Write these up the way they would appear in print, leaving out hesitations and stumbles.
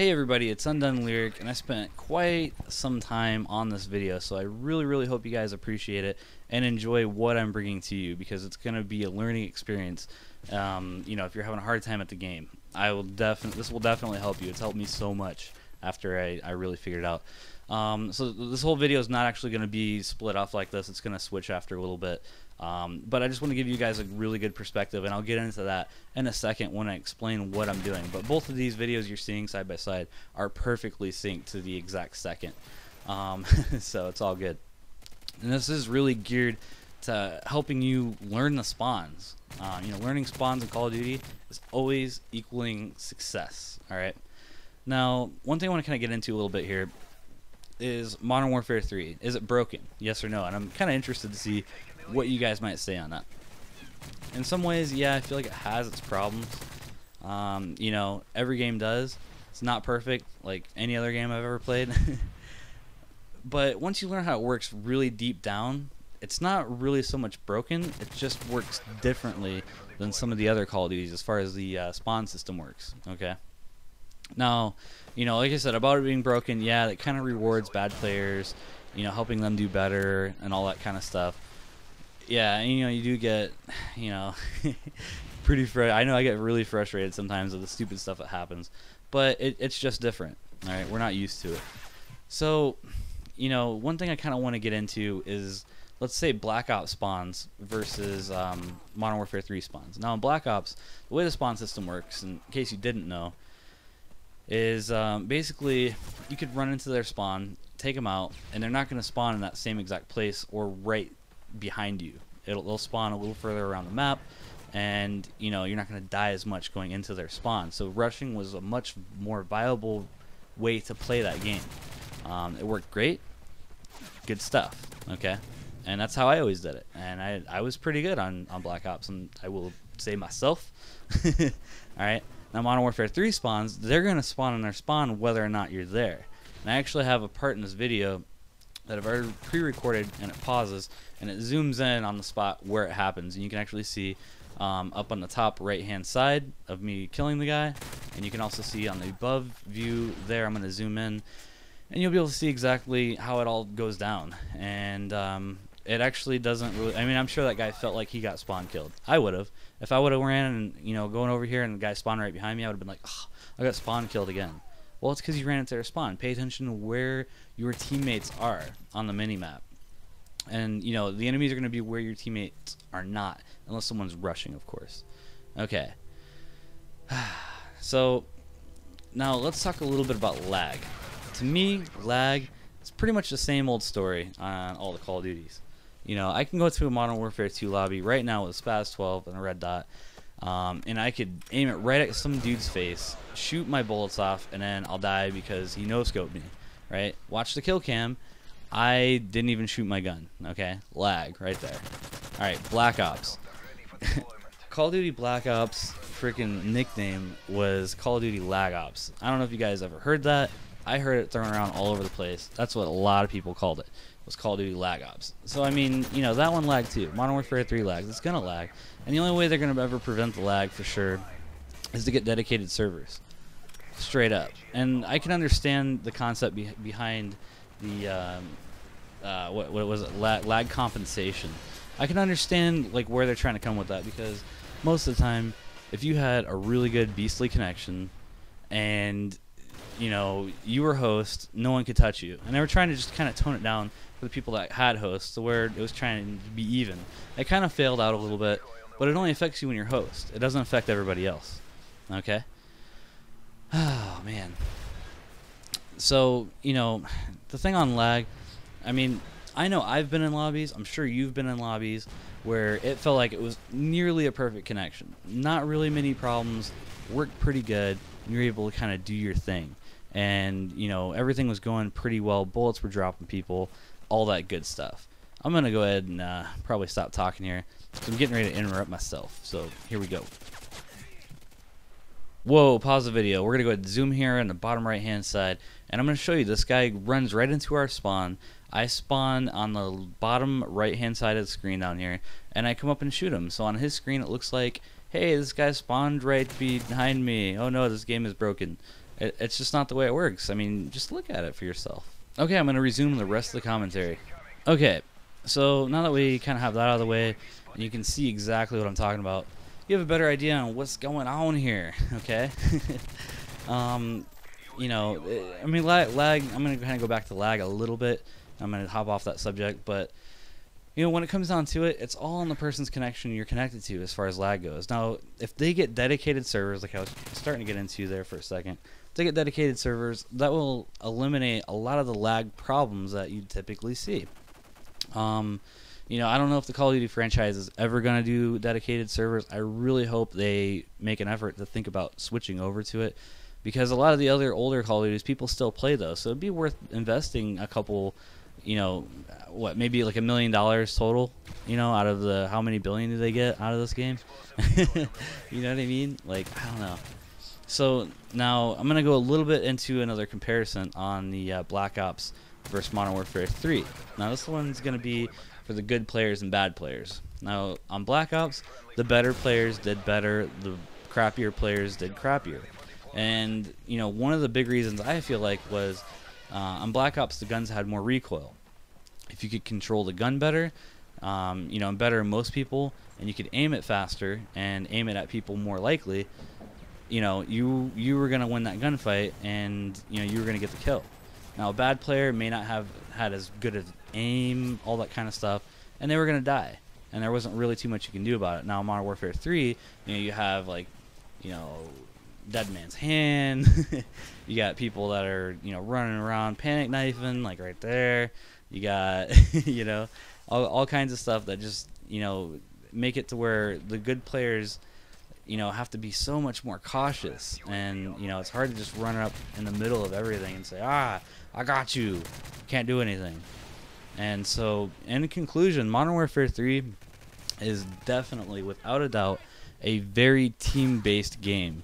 Hey everybody, it's Undone Lyric, and I spent quite some time on this video, so I really hope you guys appreciate it and enjoy what I'm bringing to you, because it's going to be a learning experience. If you're having a hard time at the game, this will definitely help you. It's helped me so much after I really figured it out. So this whole video is not actually going to be split off like this. It's going to switch after a little bit. But I just want to give you guys a really good perspective, and I'll get into that in a second when I explain what I'm doing. But both of these videos you're seeing side by side are perfectly synced to the exact second. So it's all good. And this is really geared to helping you learn the spawns. Learning spawns in Call of Duty is always equaling success. Alright? Now, one thing I want to kind of get into a little bit here is Modern Warfare 3. Is it broken? Yes or no? And I'm kind of interested to see what you guys might say on that. In some ways, yeah, I feel like it has its problems. Every game does. It's not perfect like any other game I've ever played. But once you learn how it works really deep down, it's not really so much broken. It just works differently than some of the other Call of Duties as far as the spawn system works. Okay. Now, like I said, about it being broken, yeah, it kind of rewards bad players, helping them do better and all that kind of stuff. Yeah, and, you do get, pretty I know I get really frustrated sometimes with the stupid stuff that happens, but it's just different. All right, we're not used to it. So, one thing I kind of want to get into is, let's say, Black Ops spawns versus Modern Warfare 3 spawns. Now, in Black Ops, the way the spawn system works, in case you didn't know, is basically you could run into their spawn, take them out, and they're not going to spawn in that same exact place or right behind you. They'll spawn a little further around the map, and you're not going to die as much going into their spawn. So rushing was a much more viable way to play that game. It worked great, good stuff. Okay, and that's how I always did it, and I was pretty good on Black Ops, and I will say myself. All right, now Modern Warfare 3 spawns, they're going to spawn in their spawn whether or not you're there. And I actually have a part in this video that I've already pre-recorded, and it pauses and it zooms in on the spot where it happens, and you can actually see up on the top right hand side of me killing the guy, and you can also see on the above view there. I'm going to zoom in and you'll be able to see exactly how it all goes down. And it actually doesn't really, I'm sure that guy felt like he got spawn killed. I would have. If I would have ran and going over here and the guy spawned right behind me, I would have been like, oh, I got spawn killed again. Well, it's because you ran into their spawn. Pay attention to where your teammates are on the minimap. And, the enemies are going to be where your teammates are not, unless someone's rushing, of course. Okay. So, now let's talk a little bit about lag. To me, lag is pretty much the same old story on all the Call of Duties. I can go to a Modern Warfare 2 lobby right now with a Spaz 12 and a red dot, and I could aim it right at some dude's face, shoot my bullets off, and then I'll die because he no-scoped me, right? Watch the kill cam. I didn't even shoot my gun, okay? Lag right there. Alright, Black Ops. Call of Duty Black Ops freaking nickname was Call of Duty Lag Ops. I don't know if you guys ever heard that. I heard it thrown around all over the place. That's what a lot of people called it. Was Call of Duty Lag Ops. So that one lagged too. Modern Warfare 3 lags. It's gonna lag. And the only way they're gonna ever prevent the lag for sure is to get dedicated servers. Straight up. And I can understand the concept behind the what was it, lag compensation. I can understand like where they're trying to come with that, because most of the time if you had a really good beastly connection and you were host, no one could touch you, and they were trying to just kind of tone it down for the people that had hosts to where it was trying to be even. It kind of failed out a little bit, but it only affects you when you're host. It doesn't affect everybody else. Okay. Oh man. So the thing on lag, I know I've been in lobbies, I'm sure you've been in lobbies where it felt like it was nearly a perfect connection. Not really many problems, worked pretty good, and you're able to kind of do your thing. And, everything was going pretty well, bullets were dropping people, all that good stuff. I'm going to go ahead and probably stop talking here, because I'm getting ready to interrupt myself. So, here we go. Whoa, pause the video. We're going to go ahead and zoom here on the bottom right hand side, and I'm going to show you this guy runs right into our spawn. I spawn on the bottom right hand side of the screen down here, and I come up and shoot him. So on his screen it looks like, hey, this guy spawned right behind me. Oh no, this game is broken. It's just not the way it works. I mean, just look at it for yourself. Okay, I'm going to resume the rest of the commentary. Okay, so now that we kind of have that out of the way, and you can see exactly what I'm talking about, you have a better idea on what's going on here, okay? You know, I mean, lag, I'm going to kind of go back to lag a little bit. I'm going to hop off that subject, but, you know, when it comes down to it, it's all on the person's connection you're connected to as far as lag goes. Now, if they get dedicated servers, like I was starting to get into there for a second, if they get dedicated servers, that will eliminate a lot of the lag problems that you typically see. You know, I don't know if the Call of Duty franchise is ever going to do dedicated servers. I really hope they make an effort to think about switching over to it, because a lot of the other older Call of Duties, people still play those. So it'd be worth investing a couple, you know, what, maybe like $1 million total, you know, out of the, how many billion do they get out of this game? You know what I mean? Like, I don't know. So now I'm going to go a little bit into another comparison on the Black Ops versus Modern Warfare 3. Now this one's going to be for the good players and bad players. Now on Black Ops, the better players did better, the crappier players did crappier. And, you know, one of the big reasons I feel like was on Black Ops the guns had more recoil. If you could control the gun better, you know, and better than most people, and you could aim it faster and aim it at people more likely, you know, you were going to win that gunfight, and, you know, you were going to get the kill. Now a bad player may not have had as good as aim, all that kind of stuff, and they were going to die. And there wasn't really too much you can do about it. Now Modern Warfare 3, you know, you have, like, you know, dead man's hand. You got people that are, you know, running around panic knifing, like right there. You got, you know, all kinds of stuff that just, you know, make it to where the good players, you know, have to be so much more cautious. And, you know, it's hard to just run up in the middle of everything and say, ah, I got you. Can't do anything. And so, in conclusion, Modern Warfare 3 is definitely, without a doubt, a very team-based game.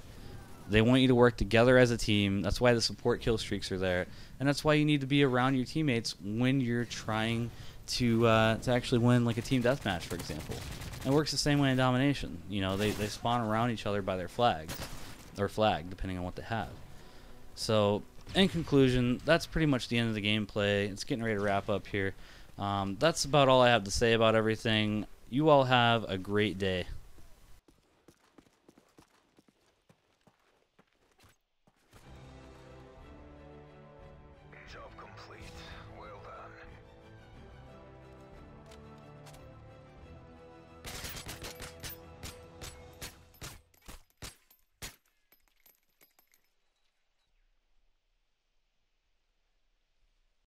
They want you to work together as a team. That's why the support kill streaks are there, and that's why you need to be around your teammates when you're trying to actually win, like a team deathmatch, for example. And it works the same way in Domination. You know, they spawn around each other by their flags, or flag, depending on what they have. So, in conclusion, that's pretty much the end of the gameplay. It's getting ready to wrap up here. That's about all I have to say about everything. You all have a great day. Job complete.